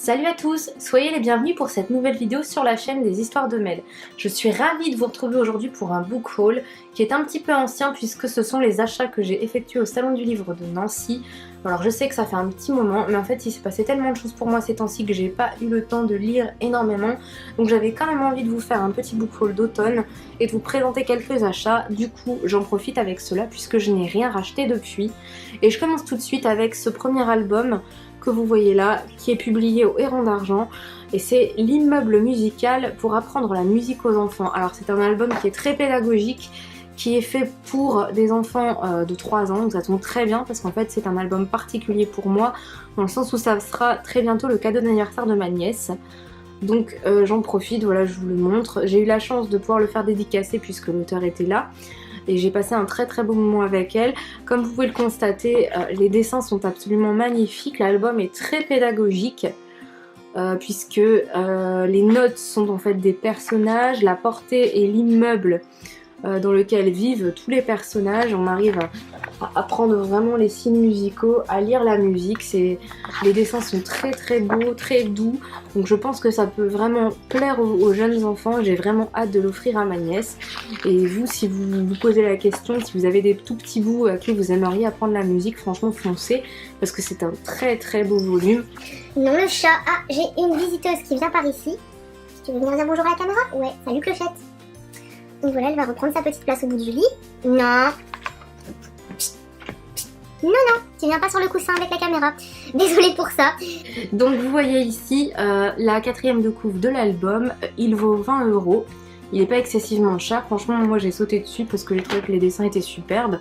Salut à tous, soyez les bienvenus pour cette nouvelle vidéo sur la chaîne des histoires de Mel. Je suis ravie de vous retrouver aujourd'hui pour un book haul qui est un petit peu ancien puisque ce sont les achats que j'ai effectués au Salon du Livre de Nancy. Alors je sais que ça fait un petit moment, mais en fait il s'est passé tellement de choses pour moi ces temps-ci que j'ai pas eu le temps de lire énormément. Donc j'avais quand même envie de vous faire un petit book haul d'automne et de vous présenter quelques achats. Du coup j'en profite avec cela puisque je n'ai rien racheté depuis. Et je commence tout de suite avec ce premier album que vous voyez là, qui est publié au Héron d'Argent, et c'est l'immeuble musical pour apprendre la musique aux enfants. Alors c'est un album qui est très pédagogique, qui est fait pour des enfants de 3 ans, donc ça tombe très bien parce qu'en fait c'est un album particulier pour moi, dans le sens où ça sera très bientôt le cadeau d'anniversaire de ma nièce. Donc j'en profite, voilà, je vous le montre. J'ai eu la chance de pouvoir le faire dédicacer puisque l'auteur était là. Et j'ai passé un très très beau moment avec elle. Comme vous pouvez le constater, les dessins sont absolument magnifiques. L'album est très pédagogique puisque les notes sont en fait des personnages, la portée et l'immeuble dans lequel vivent tous les personnages. On arrive à apprendre vraiment les signes musicaux, à lire la musique. Les dessins sont très très beaux, très doux. Donc je pense que ça peut vraiment plaire aux jeunes enfants. J'ai vraiment hâte de l'offrir à ma nièce. Et vous, si vous vous posez la question, si vous avez des tout petits bouts à qui vous aimeriez apprendre la musique, franchement foncez, parce que c'est un très très beau volume. Non, le chat. Ah, j'ai une visiteuse qui vient par ici. Tu veux venir dire bonjour à la caméra? Ouais, salut Clochette. Donc voilà, elle va reprendre sa petite place au bout du lit. Non. Non, non, tu viens pas sur le coussin avec la caméra. Désolée pour ça. Donc vous voyez ici la 4e de couve de l'album. Il vaut 20 €. Il n'est pas excessivement cher. Franchement, moi j'ai sauté dessus parce que j'ai trouvé que les dessins étaient superbes.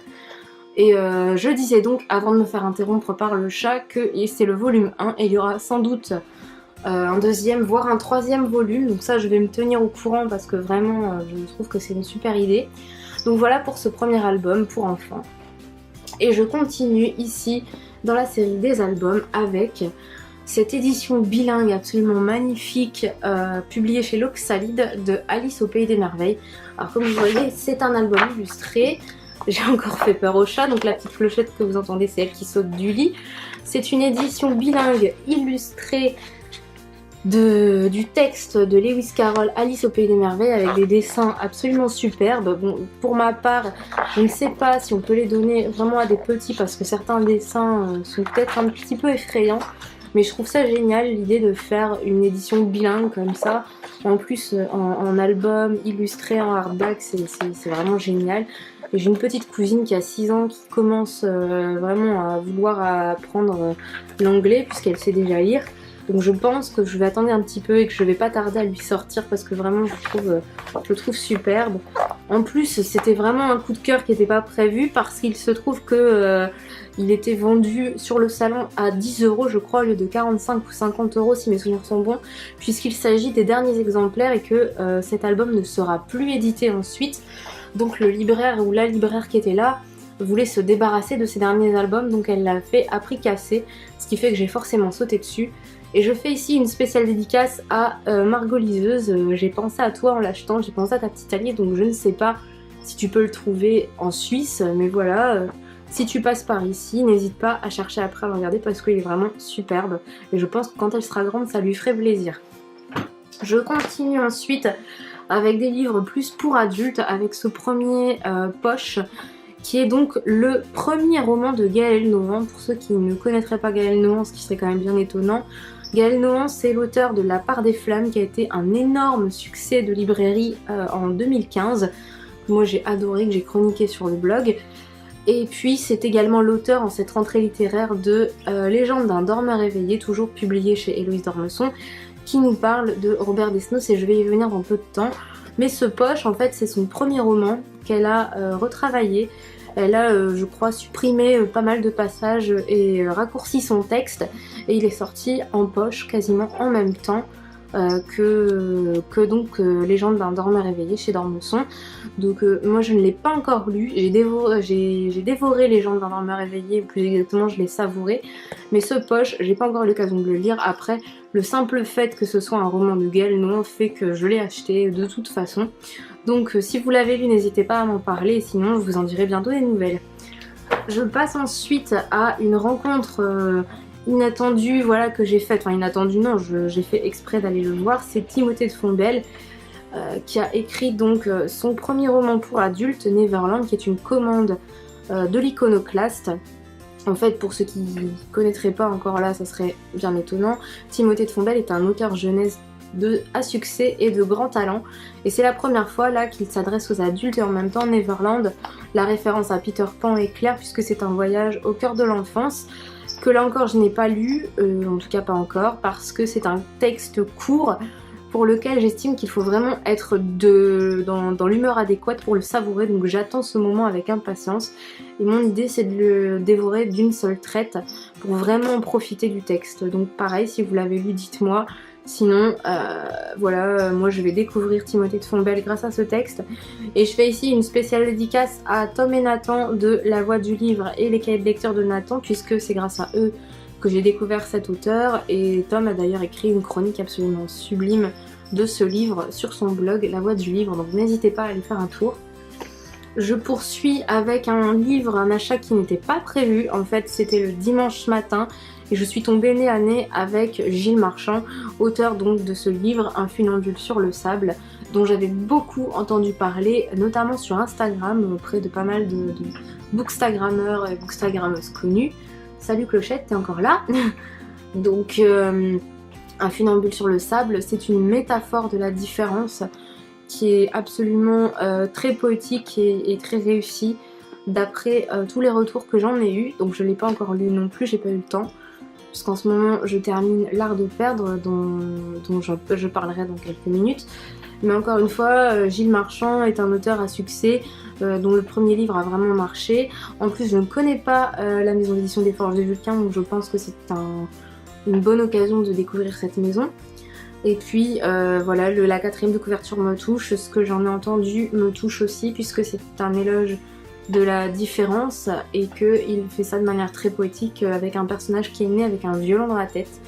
Et je disais donc, avant de me faire interrompre par le chat, que c'est le volume 1 et il y aura sans doute un deuxième, voire un troisième volume. Donc ça, je vais me tenir au courant parce que vraiment, je trouve que c'est une super idée. Donc voilà pour ce premier album pour enfants. Et je continue ici dans la série des albums avec cette édition bilingue absolument magnifique publiée chez l'Oxalide de Alice au Pays des Merveilles. Alors comme vous voyez, c'est un album illustré. J'ai encore fait peur au chat, donc la petite clochette que vous entendez, c'est elle qui saute du lit. C'est une édition bilingue illustrée du texte de Lewis Carroll, Alice au Pays des Merveilles, avec des dessins absolument superbes. Bon, pour ma part, je ne sais pas si on peut les donner vraiment à des petits parce que certains dessins sont peut-être un petit peu effrayants, mais je trouve ça génial l'idée de faire une édition bilingue comme ça. En plus, en album illustré en hardback, c'est vraiment génial. Et j'ai une petite cousine qui a 6 ans qui commence vraiment à vouloir apprendre l'anglais puisqu'elle sait déjà lire. Donc je pense que je vais attendre un petit peu et que je vais pas tarder à lui sortir parce que vraiment je le trouve superbe. En plus c'était vraiment un coup de cœur qui n'était pas prévu parce qu'il se trouve que il était vendu sur le salon à 10 € je crois au lieu de 45 ou 50 € si mes souvenirs sont bons, puisqu'il s'agit des derniers exemplaires et que cet album ne sera plus édité ensuite. Donc le libraire ou la libraire qui était là voulait se débarrasser de ces derniers albums, donc elle l'a fait à prix cassé, ce qui fait que j'ai forcément sauté dessus. Et je fais ici une spéciale dédicace à Margot Liseuse. J'ai pensé à toi en l'achetant, j'ai pensé à ta petite Alice, donc je ne sais pas si tu peux le trouver en Suisse, mais voilà, si tu passes par ici, n'hésite pas à chercher après à le regarder parce qu'il est vraiment superbe. Et je pense que quand elle sera grande, ça lui ferait plaisir. Je continue ensuite avec des livres plus pour adultes, avec ce premier Poche, qui est donc le premier roman de Gaël Nohan. Pour ceux qui ne connaîtraient pas Gaël Nohan, ce qui serait quand même bien étonnant, Gaël Nohan, c'est l'auteur de La Part des Flammes, qui a été un énorme succès de librairie en 2015. Moi j'ai adoré, que j'ai chroniqué sur le blog. Et puis c'est également l'auteur en cette rentrée littéraire de Légende d'un dormeur éveillé, toujours publié chez Héloïse d'Ormesson, qui nous parle de Robert Desnos, et je vais y venir dans peu de temps. Mais ce Poche, en fait, c'est son premier roman qu'elle a retravaillé. Elle a, je crois, supprimé pas mal de passages et raccourci son texte. Et il est sorti en poche quasiment en même temps que donc Légende d'un dormeur éveillé chez d'Ormesson. Donc moi je ne l'ai pas encore lu, j'ai dévoré Légende d'un dormeur éveillé, ou plus exactement je l'ai savouré, mais ce Poche, j'ai pas encore eu l'occasion de le lire. Après, le simple fait que ce soit un roman de Gaël Nohan fait que je l'ai acheté de toute façon. Donc si vous l'avez lu, n'hésitez pas à m'en parler, sinon je vous en dirai bientôt des nouvelles. Je passe ensuite à une rencontre inattendu, voilà, que j'ai fait, enfin inattendu non, j'ai fait exprès d'aller le voir, c'est Timothée de Fombelle qui a écrit donc son premier roman pour adultes, Neverland, qui est une commande de l'Iconoclaste. En fait, pour ceux qui ne connaîtraient pas encore là, ça serait bien étonnant, Timothée de Fombelle est un auteur jeunesse à succès et de grand talent, et c'est la première fois là qu'il s'adresse aux adultes, et en même temps Neverland, la référence à Peter Pan est claire puisque c'est un voyage au cœur de l'enfance, que là encore je n'ai pas lu, en tout cas pas encore, parce que c'est un texte court, pour lequel j'estime qu'il faut vraiment être dans l'humeur adéquate pour le savourer, donc j'attends ce moment avec impatience, et mon idée c'est de le dévorer d'une seule traite pour vraiment profiter du texte. Donc pareil, si vous l'avez lu, dites-moi, sinon voilà, moi je vais découvrir Timothée de Fombelle grâce à ce texte, et je fais ici une spéciale dédicace à Tom et Nathan de La Voix du Livre et les cahiers de lecture de Nathan, puisque c'est grâce à eux que j'ai découvert cet auteur, et Tom a d'ailleurs écrit une chronique absolument sublime de ce livre sur son blog La Voix du Livre, donc n'hésitez pas à aller faire un tour. Je poursuis avec un livre, un achat qui n'était pas prévu, en fait c'était le dimanche matin, et je suis tombée nez à nez avec Gilles Marchand, auteur donc de ce livre Un funambule sur le sable, dont j'avais beaucoup entendu parler, notamment sur Instagram, auprès de pas mal de bookstagrammeurs et bookstagrammeuses connus. Salut Clochette, t'es encore là? Donc Un funambule sur le sable, c'est une métaphore de la différence qui est absolument très poétique et très réussie d'après tous les retours que j'en ai eu. Donc je ne l'ai pas encore lu non plus, j'ai pas eu le temps, puisqu'en ce moment je termine L'Art de perdre dont je parlerai dans quelques minutes. Mais encore une fois, Gilles Marchand est un auteur à succès dont le premier livre a vraiment marché. En plus je ne connais pas la maison d'édition des Forges de Vulcain, donc je pense que c'est une bonne occasion de découvrir cette maison. Et puis voilà, la quatrième de couverture me touche, ce que j'en ai entendu me touche aussi, puisque c'est un éloge de la différence et qu'il fait ça de manière très poétique avec un personnage qui est né avec un violon dans la tête.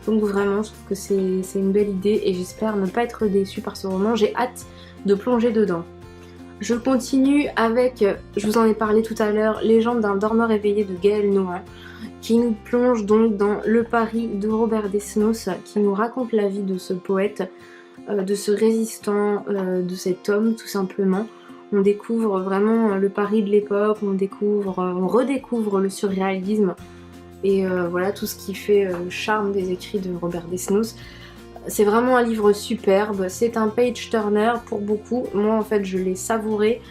Donc vraiment, je trouve que c'est une belle idée et j'espère ne pas être déçue par ce roman, j'ai hâte de plonger dedans. Je continue avec, je vous en ai parlé tout à l'heure, Légende d'un dormeur éveillé de Gaël Nohan, qui nous plonge donc dans Le Paris de Robert Desnos, qui nous raconte la vie de ce poète, de ce résistant, de cet homme tout simplement. On découvre vraiment le Paris de l'époque, on redécouvre le surréalisme et voilà tout ce qui fait le charme des écrits de Robert Desnos. C'est vraiment un livre superbe, c'est un page turner pour beaucoup. Moi en fait je l'ai savouré,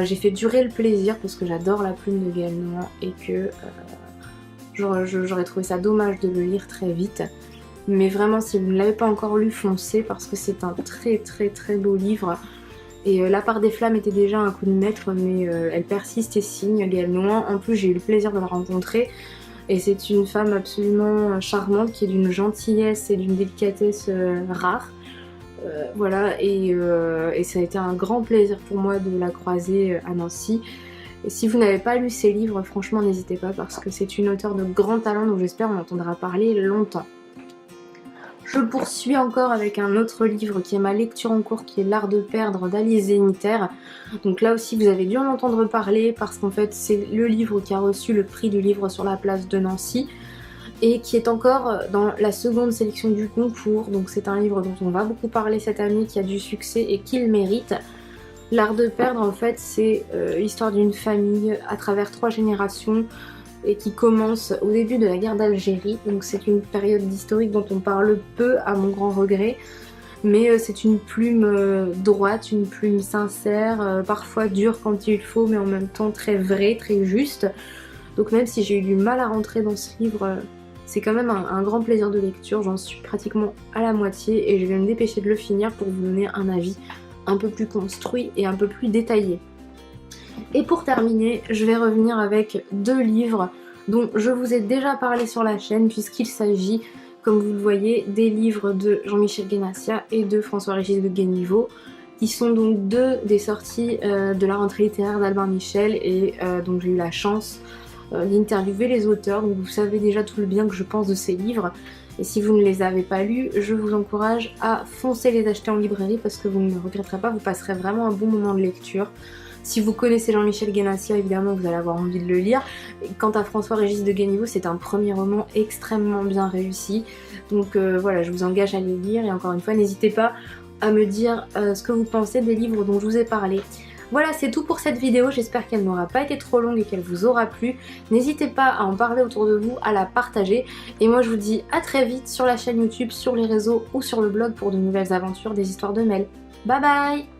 j'ai fait durer le plaisir parce que j'adore la plume de Gaël Nohan et que j'aurais trouvé ça dommage de le lire très vite. Mais vraiment si vous ne l'avez pas encore lu, foncez parce que c'est un très très très beau livre. Et La part des flammes était déjà un coup de maître, mais elle persiste et signe, Gaël Nohan. En plus j'ai eu le plaisir de la rencontrer. Et c'est une femme absolument charmante qui est d'une gentillesse et d'une délicatesse rare. Voilà, et ça a été un grand plaisir pour moi de la croiser à Nancy. Et si vous n'avez pas lu ses livres, franchement n'hésitez pas parce que c'est une auteure de grand talent dont j'espère on entendra parler longtemps. Je poursuis encore avec un autre livre qui est ma lecture en cours, qui est L'Art de perdre d'Alice Zéniter. Donc là aussi vous avez dû en entendre parler parce qu'en fait c'est le livre qui a reçu le prix du livre sur la place de Nancy et qui est encore dans la seconde sélection du concours. Donc c'est un livre dont on va beaucoup parler cette année, qui a du succès et qui le mérite. L'Art de perdre en fait c'est l'histoire d'une famille à travers 3 générations et qui commence au début de la guerre d'Algérie. Donc c'est une période historique dont on parle peu à mon grand regret, mais c'est une plume droite, une plume sincère, parfois dure quand il faut, mais en même temps très vraie, très juste. Donc même si j'ai eu du mal à rentrer dans ce livre, c'est quand même un grand plaisir de lecture, j'en suis pratiquement à la moitié et je vais me dépêcher de le finir pour vous donner un avis un peu plus construit et un peu plus détaillé. Et pour terminer, je vais revenir avec 2 livres dont je vous ai déjà parlé sur la chaîne puisqu'il s'agit, comme vous le voyez, des livres de Jean-Michel Guénassia et de François-Régis de Guéniveau, qui sont donc 2 des sorties de la rentrée littéraire d'Albin Michel et donc j'ai eu la chance d'interviewer les auteurs, donc vous savez déjà tout le bien que je pense de ces livres. Et si vous ne les avez pas lus, je vous encourage à foncer les acheter en librairie parce que vous ne regretterez pas, vous passerez vraiment un bon moment de lecture. Si vous connaissez Jean-Michel Guénassier, évidemment vous allez avoir envie de le lire. Quant à François-Régis de Guéniveau, c'est un premier roman extrêmement bien réussi. Donc voilà, je vous engage à les lire et encore une fois, n'hésitez pas à me dire ce que vous pensez des livres dont je vous ai parlé. Voilà, c'est tout pour cette vidéo, j'espère qu'elle n'aura pas été trop longue et qu'elle vous aura plu. N'hésitez pas à en parler autour de vous, à la partager. Et moi je vous dis à très vite sur la chaîne YouTube, sur les réseaux ou sur le blog pour de nouvelles aventures des histoires de Mel. Bye bye!